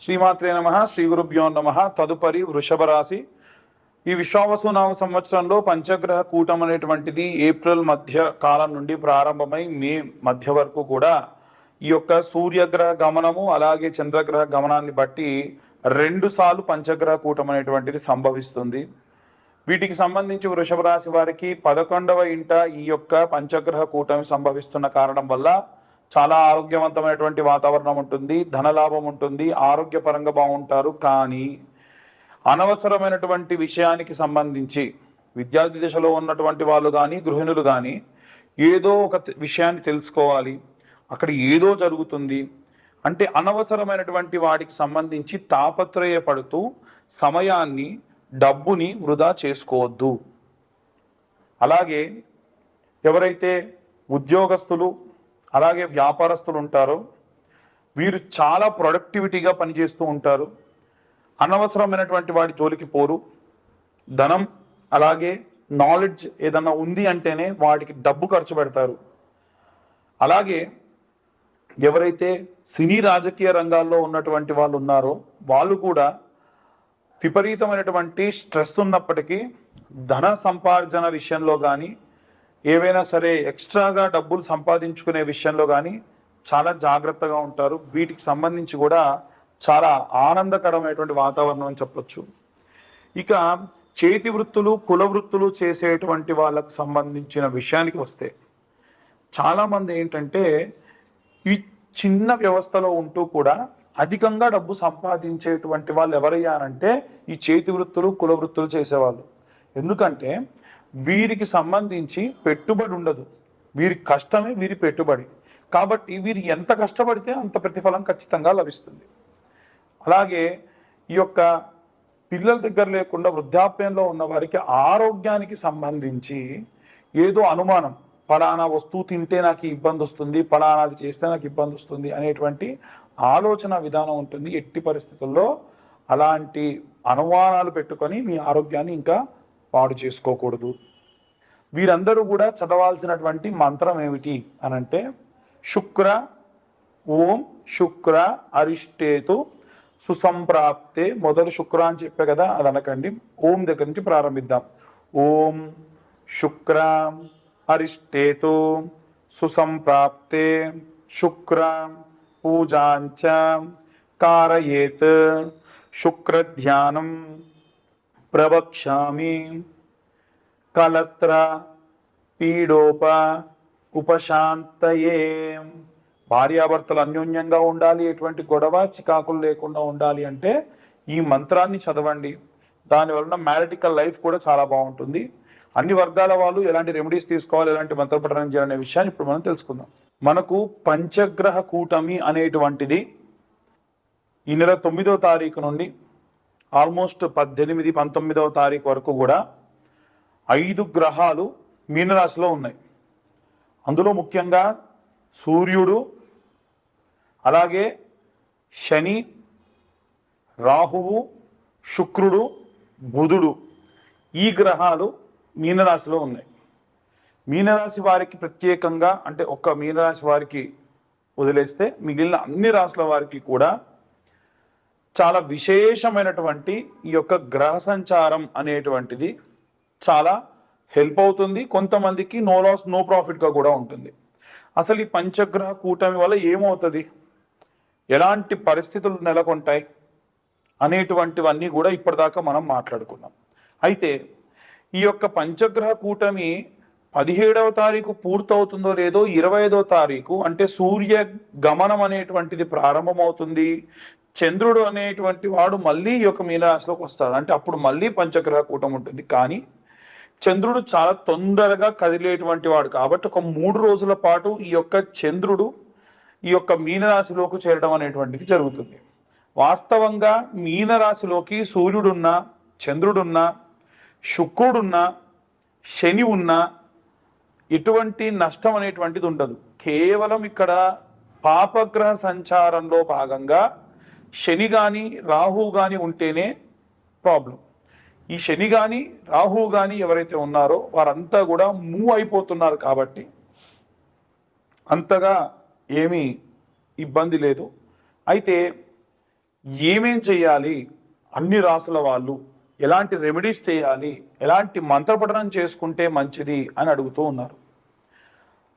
శ్రీమాత్రే నమ. శ్రీ గురుభ్యో నమ. తదుపరి వృషభ రాశి. ఈ విశ్వావసు నామ సంవత్సరంలో పంచగ్రహ కూటం అనేటువంటిది ఏప్రిల్ మధ్య కాలం నుండి ప్రారంభమై మే మధ్య వరకు కూడా ఈ యొక్క సూర్యగ్రహ గమనము అలాగే చంద్రగ్రహ గమనాన్ని బట్టి 2 సార్లు పంచగ్రహ కూటం అనేటువంటిది సంభవిస్తుంది. వీటికి సంబంధించి వృషభ రాశి వారికి 11వ ఇంట ఈ యొక్క పంచగ్రహ కూటమి సంభవిస్తున్న కారణం వల్ల చాలా ఆరోగ్యవంతమైనటువంటి వాతావరణం ఉంటుంది, ధనలాభం ఉంటుంది, ఆరోగ్యపరంగా బాగుంటారు. కానీ అనవసరమైనటువంటి విషయానికి సంబంధించి విద్యార్థి దశలో ఉన్నటువంటి వాళ్ళు కానీ గృహిణులు కానీ ఏదో ఒక విషయాన్ని తెలుసుకోవాలి, అక్కడ ఏదో జరుగుతుంది అంటే అనవసరమైనటువంటి వాటికి సంబంధించి తాపత్రయపడుతూ సమయాన్ని డబ్బుని వృధా చేసుకోవద్దు. అలాగే ఎవరైతే ఉద్యోగస్తులు అలాగే వ్యాపారస్తులు ఉంటారో వీరు చాలా ప్రొడక్టివిటీగా పనిచేస్తూ ఉంటారు. అనవసరమైనటువంటి వాటి జోలికి పోరు. ధనం అలాగే నాలెడ్జ్ ఏదన్నా ఉంది అంటేనే వాటికి డబ్బు ఖర్చు పెడతారు. అలాగే ఎవరైతే సినీ రాజకీయ రంగాల్లో ఉన్నటువంటి వాళ్ళు ఉన్నారో వాళ్ళు కూడా విపరీతమైనటువంటి స్ట్రెస్ ఉన్నప్పటికీ ధన సంపార్జన విషయంలో కానీ ఏవైనా సరే ఎక్స్ట్రాగా డబ్బులు సంపాదించుకునే విషయంలో కానీ చాలా జాగ్రత్తగా ఉంటారు. వీటికి సంబంధించి కూడా చాలా ఆనందకరమైనటువంటి వాతావరణం అని చెప్పొచ్చు. ఇక చేతి వృత్తులు కుల వృత్తులు చేసేటువంటి వాళ్ళకు సంబంధించిన విషయానికి వస్తే చాలామంది ఏంటంటే ఈ చిన్న వ్యవస్థలో ఉంటూ కూడా అధికంగా డబ్బు సంపాదించేటువంటి వాళ్ళు ఎవరయ్యారంటే ఈ చేతి వృత్తులు కుల వృత్తులు చేసేవాళ్ళు. ఎందుకంటే వీరికి సంబంధించి పెట్టుబడి ఉండదు, వీరి కష్టమే వీరి పెట్టుబడి. కాబట్టి వీరు ఎంత కష్టపడితే అంత ప్రతిఫలం ఖచ్చితంగా లభిస్తుంది. అలాగే ఈ యొక్క పిల్లల దగ్గర లేకుండా వృద్ధాప్యంలో ఉన్న వారికి ఆరోగ్యానికి సంబంధించి ఏదో అనుమానం, ఫలానా వస్తువు తింటే నాకు ఇబ్బంది వస్తుంది, ఫలానాది చేస్తే నాకు ఇబ్బంది వస్తుంది అనేటువంటి ఆలోచన విధానం ఉంటుంది. ఎట్టి పరిస్థితుల్లో అలాంటి అనుమానాలు పెట్టుకొని మీ ఆరోగ్యాన్ని ఇంకా పాడు చేసుకోకూడదు. వీరందరూ కూడా చదవాల్సినటువంటి మంత్రం ఏమిటి అనంటే శుక్ర ఓం శుక్ర అరిష్టేతు సుసంప్రాప్తే. మొదలు శుక్ర అని చెప్పే కదా, అది అనకండి, ఓం దగ్గర నుంచి ప్రారంభిద్దాం. ఓం శుక్ర అరిష్టేతు సుసంప్రాప్తే శుక్ర పూజాంచ కారయేత్ శుక్రధ్యానం ప్రవక్ష్యామి కలత్ర పీడోప ఉపశాంతయే. భార్యాభర్తలు అన్యోన్యంగా ఉండాలి, ఎటువంటి గొడవ చికాకులు లేకుండా ఉండాలి అంటే ఈ మంత్రాన్ని చదవండి. దానివలన మ్యారిటికల్ లైఫ్ కూడా చాలా బాగుంటుంది. అన్ని వర్గాల వాళ్ళు ఎలాంటి రెమెడీస్ తీసుకోవాలి, ఎలాంటి మంత్ర పఠనం చేయాలనే విషయాన్ని ఇప్పుడు మనం తెలుసుకుందాం. మనకు పంచగ్రహ కూటమి అనేటువంటిది ఈ నెల 9వ తారీఖు నుండి ఆల్మోస్ట్ 18, 19వ తారీఖు వరకు కూడా 5 గ్రహాలు మీనరాశిలో ఉన్నాయి. అందులో ముఖ్యంగా సూర్యుడు అలాగే శని, రాహువు, శుక్రుడు, బుధుడు ఈ గ్రహాలు మీనరాశిలో ఉన్నాయి. మీనరాశి వారికి ప్రత్యేకంగా అంటే ఒక్క మీనరాశి వారికి వదిలేస్తే మిగిలిన అన్ని రాశుల వారికి కూడా చాలా విశేషమైనటువంటి ఈ యొక్క గ్రహ సంచారం అనేటువంటిది చాలా హెల్ప్ అవుతుంది. కొంతమందికి నో లాస్ నో ప్రాఫిట్గా కూడా ఉంటుంది. అసలు ఈ పంచగ్రహ కూటమి వల్ల ఏమవుతుంది, ఎలాంటి పరిస్థితులు నెలకొంటాయి అనేటువంటివన్నీ కూడా ఇప్పటిదాకా మనం మాట్లాడుకున్నాం. అయితే ఈ యొక్క పంచగ్రహ కూటమి 17వ తారీఖు పూర్తవుతుందో లేదో 25వ తారీఖు అంటే సూర్య గమనం అనేటువంటిది ప్రారంభమవుతుంది. చంద్రుడు అనేటువంటి వాడు మళ్ళీ ఈ యొక్క మీనరాశిలోకి వస్తాడు. అంటే అప్పుడు మళ్ళీ పంచగ్రహ కూటమి ఉంటుంది. కానీ చంద్రుడు చాలా తొందరగా కదిలేటువంటి వాడు కాబట్టి ఒక 3 రోజుల పాటు ఈ యొక్క చంద్రుడు ఈ యొక్క మీనరాశిలోకి చేరడం అనేటువంటిది జరుగుతుంది. వాస్తవంగా మీనరాశిలోకి సూర్యుడున్నా, చంద్రుడున్నా, శుక్రుడున్నా, శని ఉన్నా ఎటువంటి నష్టం అనేటువంటిది ఉండదు. కేవలం ఇక్కడ పాపగ్రహ సంచారంలో భాగంగా శని కానీ రాహువు కానీ ఉంటేనే ప్రాబ్లం. ఈ శని కానీ రాహువు కానీ ఎవరైతే ఉన్నారో వారంతా కూడా మూవ్ అయిపోతున్నారు కాబట్టి అంతగా ఏమీ ఇబ్బంది లేదు. అయితే ఏమేం చేయాలి, అన్ని రాసుల వాళ్ళు ఎలాంటి రెమెడీస్ చేయాలి, ఎలాంటి మంత్రపఠనం చేసుకుంటే మంచిది అని అడుగుతూ ఉన్నారు.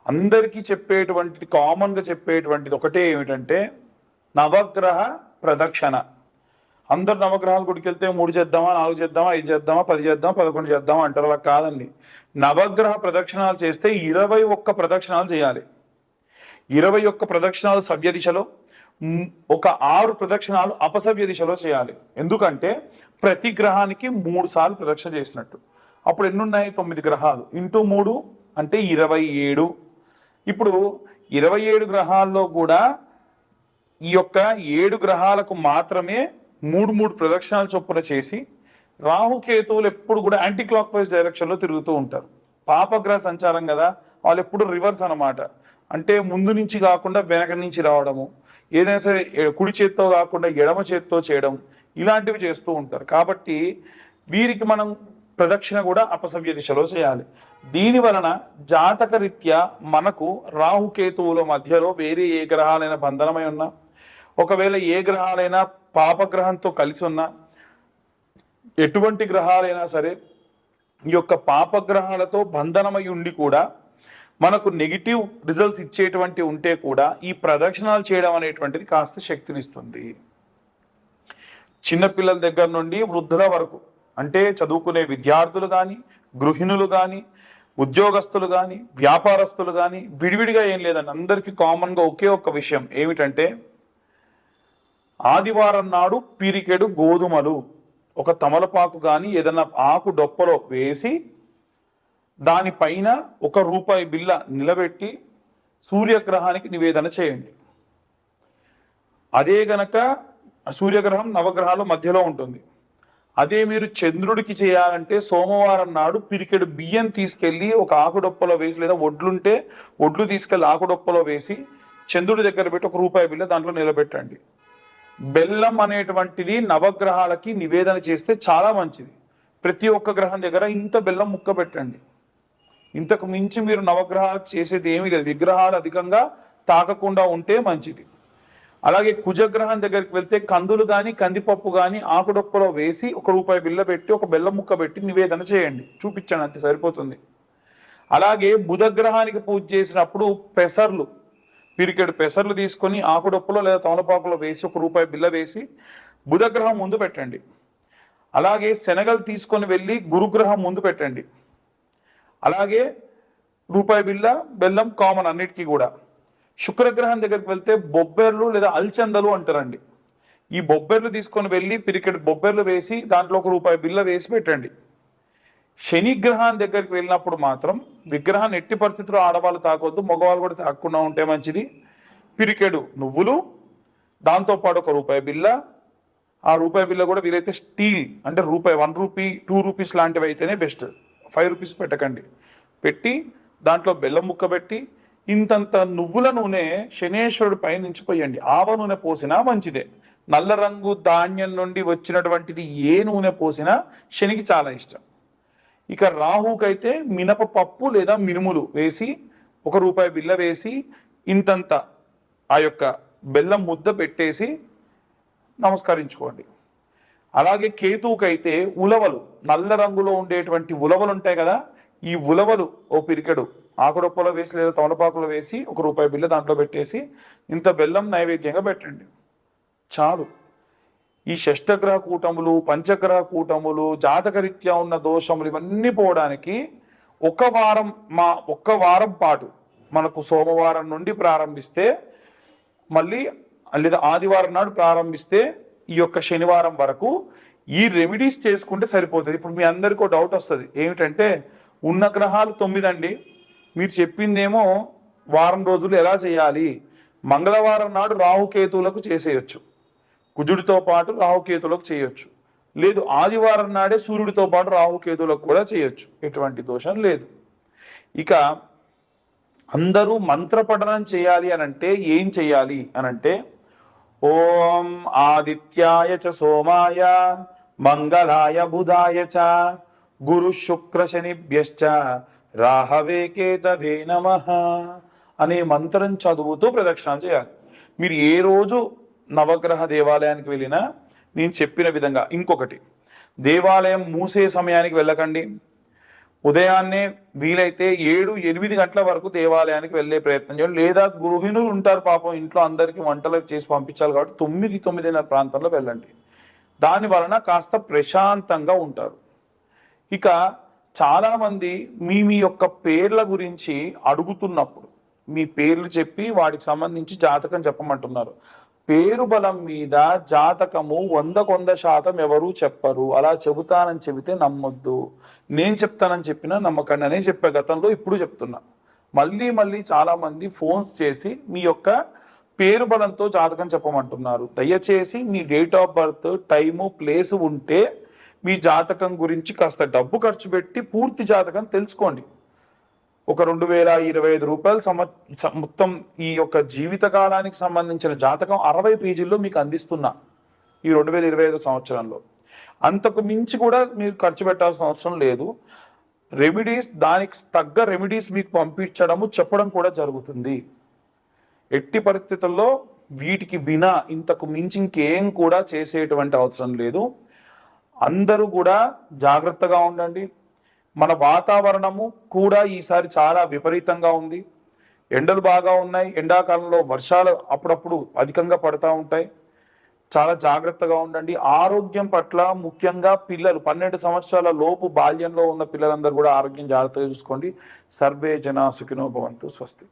అందరికీ చెప్పేటువంటిది, కామన్గా చెప్పేటువంటిది ఒకటే ఏమిటంటే నవగ్రహ ప్రదక్షిణ. అందరు నవగ్రహాల గుడికి వెళ్తే 3 చేద్దామా, 4 చేద్దామా, 5 చేద్దామా, 10 చేద్దామా, 11 చేద్దామా అంటారు. అలా కాదండి. నవగ్రహ ప్రదక్షిణాలు చేస్తే 21 ప్రదక్షిణాలు చేయాలి. 21 ప్రదక్షిణాలు సవ్య దిశలో, ఒక 6 ప్రదక్షిణాలు అపసవ్య దిశలో చేయాలి. ఎందుకంటే ప్రతి గ్రహానికి 3 సార్లు ప్రదక్షిణ చేసినట్టు. అప్పుడు ఎన్నున్నాయి? 9 గ్రహాలు ఇంటూ 3 అంటే 27. ఇప్పుడు 27 గ్రహాల్లో కూడా ఈ యొక్క 7 గ్రహాలకు మాత్రమే 3 ప్రదక్షిణాలు చొప్పున చేసి, రాహుకేతువులు ఎప్పుడు కూడా యాంటీ క్లాక్ వైజ్ డైరెక్షన్లో తిరుగుతూ ఉంటారు. పాపగ్రహ సంచారం కదా, వాళ్ళు ఎప్పుడు రివర్స్ అనమాట. అంటే ముందు నుంచి కాకుండా వెనక నుంచి రావడము, ఏదైనా సరే కుడి చేత్తో కాకుండా ఎడమ చేత్తో చేయడం, ఇలాంటివి చేస్తూ ఉంటారు. కాబట్టి వీరికి మనం ప్రదక్షిణ కూడా అపసవ్య దిశలో చేయాలి. దీని వలన జాతక రీత్యా మనకు రాహుకేతువుల మధ్యలో వేరే ఏ గ్రహాలైనా బంధనమై ఉన్నా, ఒకవేళ ఏ గ్రహాలైనా పాపగ్రహంతో కలిసి ఉన్నా, ఎటువంటి గ్రహాలైనా సరే ఈ యొక్క పాపగ్రహాలతో బంధనమై ఉండి కూడా మనకు నెగిటివ్ రిజల్ట్స్ ఇచ్చేటువంటి ఉంటే కూడా ఈ ప్రదక్షిణాలు చేయడం అనేటువంటిది కాస్త శక్తినిస్తుంది. చిన్నపిల్లల దగ్గర నుండి వృద్ధుల వరకు, అంటే చదువుకునే విద్యార్థులు కానీ, గృహిణులు కానీ, ఉద్యోగస్తులు కానీ, వ్యాపారస్తులు కానీ, విడివిడిగా ఏం లేదండి, అందరికీ కామన్గా ఒకే ఒక్క విషయం ఏమిటంటే ఆదివారం నాడు పిరికెడు గోధుమలు ఒక తమలపాకు కానీ ఏదైనా ఆకు డొప్పలో వేసి దానిపైన ₹1 బిల్ల నిలబెట్టి సూర్యగ్రహానికి నివేదన చేయండి. అదే గనక సూర్యగ్రహం నవగ్రహాల మధ్యలో ఉంటుంది. అదే మీరు చంద్రుడికి చేయాలంటే సోమవారం నాడు పిరికెడు బియ్యం తీసుకెళ్ళి ఒక ఆకుడొప్పలో వేసి, లేదా ఒడ్లుంటే ఒడ్లు తీసుకెళ్ళి ఆకుడొప్పలో వేసి చంద్రుడి దగ్గర పెట్టి ₹1 బిల్ల దాంట్లో నిలబెట్టండి. బెల్లం అనేటువంటిది నవగ్రహాలకి నివేదన చేస్తే చాలా మంచిది. ప్రతి ఒక్క గ్రహం దగ్గర ఇంత బెల్లం ముక్క పెట్టండి. ఇంతకు మించి మీరు నవగ్రహాలకు చేసేది ఏమీ లేదు. విగ్రహాలు అధికంగా తాకకుండా ఉంటే మంచిది. అలాగే కుజగ్రహం దగ్గరికి వెళ్తే కందులు కానీ కందిపప్పు కానీ ఆకుడొప్పలో వేసి ₹1 బిల్ల పెట్టి ఒక బెల్లం ముక్క పెట్టి నివేదన చేయండి, చూపించండి, అంతే సరిపోతుంది. అలాగే బుధగ్రహానికి పూజ చేసినప్పుడు పెసర్లు, పిరికెడు పెసర్లు తీసుకొని ఆకుడొప్పలో లేదా తమలపాకులో వేసి ₹1 బిల్ల వేసి బుధగ్రహం ముందు పెట్టండి. అలాగే శనగలు తీసుకొని వెళ్ళి గురుగ్రహం ముందు పెట్టండి. అలాగే ₹1 బిల్ల బెల్లం కామన్ అన్నిటికీ కూడా. శుక్రగ్రహం దగ్గరికి వెళ్తే బొబ్బెర్లు లేదా అల్చందలు అంటారండి. ఈ బొబ్బెర్లు తీసుకొని వెళ్ళి పిరికెడు బొబ్బెర్లు వేసి దాంట్లో ₹1 బిల్ల వేసి పెట్టండి. శని గ్రహం దగ్గరికి వెళ్ళినప్పుడు మాత్రం విగ్రహాన్ని ఎట్టి పరిస్థితుల్లో ఆడవాళ్ళు తాకొద్దు, మగవాళ్ళు కూడా తాకుండా ఉంటే మంచిది. పిరికెడు నువ్వులు, దాంతోపాటు ₹1 బిల్ల. ఆ ₹1 బిల్ల కూడా వీలైతే స్టీల్, అంటే ₹1, ₹2 లాంటివి అయితేనే బెస్ట్. ₹5 పెట్టకండి. పెట్టి దాంట్లో బెల్లం ముక్క పెట్టి ఇంతంత నువ్వుల నూనె శనేశ్వరుడి పై నుంచి పోయండి. ఆవ నూనె పోసినా మంచిదే. నల్ల రంగు ధాన్యం నుండి వచ్చినటువంటిది ఏ నూనె పోసినా శనికి చాలా ఇష్టం. ఇక రాహుకైతే మినపపప్పు లేదా మినుములు వేసి ₹1 బిల్ల వేసి ఇంతంత ఆ యొక్క బెల్లం ముద్ద పెట్టేసి నమస్కరించుకోండి. అలాగే కేతువుకైతే ఉలవలు, నల్ల రంగులో ఉండేటువంటి ఉలవలు ఉంటాయి కదా, ఈ ఉలవలు ఓ పిరికెడు ఆకుడొప్పలో వేసి లేదా తమలపాకులో వేసి ₹1 బిల్ల దాంట్లో పెట్టేసి ఇంత బెల్లం నైవేద్యంగా పెట్టండి, చాలు. ఈ షష్టగ్రహ కూటములు, పంచగ్రహ కూటములు, జాతకరీత్యా ఉన్న దోషములు ఇవన్నీ పోవడానికి ఒక్క వారం పాటు మనకు సోమవారం నుండి ప్రారంభిస్తే, మళ్ళీ లేదా ఆదివారం నాడు ప్రారంభిస్తే ఈ యొక్క శనివారం వరకు ఈ రెమెడీస్ చేసుకుంటే సరిపోతుంది. ఇప్పుడు మీ అందరికీ డౌట్ వస్తుంది, ఏమిటంటే ఉన్న గ్రహాలు 9 అండి, మీరు చెప్పిందేమో వారం రోజులు ఎలా చేయాలి? మంగళవారం నాడు రాహుకేతువులకు చేసేయచ్చు, కుజుడితో పాటు రాహుకేతువులకు చేయొచ్చు. లేదు ఆదివారం నాడే సూర్యుడితో పాటు రాహుకేతువులకు కూడా చేయొచ్చు, ఎటువంటి దోషం లేదు. ఇక అందరూ మంత్రపఠనం చేయాలి అనంటే ఏం చేయాలి అనంటే, ఓం ఆదిత్యాయ చ సోమాయ మంగళాయ బుధాయ చ గురు శుక్ర శనిభ్యశ్చ రాహవే కేతవే నమః అనే మంత్రం చదువుతూ ప్రదక్షిణ చేయాలి. మీరు ఏ రోజు నవగ్రహ దేవాలయానికి వెళ్ళినా నేను చెప్పిన విధంగా, ఇంకొకటి, దేవాలయం మూసే సమయానికి వెళ్ళకండి. ఉదయాన్నే వీలైతే 7-8 గంటల వరకు దేవాలయానికి వెళ్ళే ప్రయత్నం చేయండి. లేదా గృహిణులు ఉంటారు పాపం, ఇంట్లో అందరికీ వంటలు చేసి పంపించాలి కాబట్టి 9-9:30 ప్రాంతంలో వెళ్ళండి. దాని వలన కాస్త ప్రశాంతంగా ఉంటారు. ఇక చాలామంది మీ మీ యొక్క పేర్ల గురించి అడుగుతున్నప్పుడు మీ పేర్లు చెప్పి వాటికి సంబంధించి జాతకం చెప్పమంటున్నారు. పేరు బలం మీద జాతకము 100% ఎవరు చెప్పరు. అలా చెబుతానని చెబితే నమ్మొద్దు. నేను చెప్తానని చెప్పినా నమ్మకండి అనే చెప్పే గతంలో, ఇప్పుడు చెప్తున్నా. మళ్ళీ మళ్ళీ చాలా మంది ఫోన్స్ చేసి మీ యొక్క పేరు బలంతో జాతకం చెప్పమంటున్నారు. దయచేసి మీ date of birth, time, place ఉంటే మీ జాతకం గురించి కాస్త డబ్బు ఖర్చు పెట్టి పూర్తి జాతకం తెలుసుకోండి. ఒక 2025 రూపాయలు మొత్తం ఈ యొక్క జీవిత కాలానికి సంబంధించిన జాతకం 60 పేజీల్లో మీకు అందిస్తున్నా ఈ 2025 సంవత్సరంలో. అంతకు మించి కూడా మీరు ఖర్చు పెట్టాల్సిన అవసరం లేదు. రెమెడీస్, దానికి తగ్గ రెమెడీస్ మీకు పంపించడము, చెప్పడం కూడా జరుగుతుంది. ఎట్టి పరిస్థితుల్లో వీటికి వినా ఇంతకు మించి ఇంకేం కూడా చేసేటువంటి అవసరం లేదు. అందరూ కూడా జాగ్రత్తగా ఉండండి. మన వాతావరణము కూడా ఈసారి చాలా విపరీతంగా ఉంది. ఎండలు బాగా ఉన్నాయి. ఎండాకాలంలో వర్షాలు అప్పుడప్పుడు అధికంగా పడుతూ ఉంటాయి. చాలా జాగ్రత్తగా ఉండండి. ఆరోగ్యం పట్ల ముఖ్యంగా పిల్లలు 12 సంవత్సరాల లోపు బాల్యంలో ఉన్న పిల్లలందరూ కూడా ఆరోగ్యం జాగ్రత్తగా చూసుకోండి. సర్వే జనా సుఖినో భవంతు. స్వస్తి.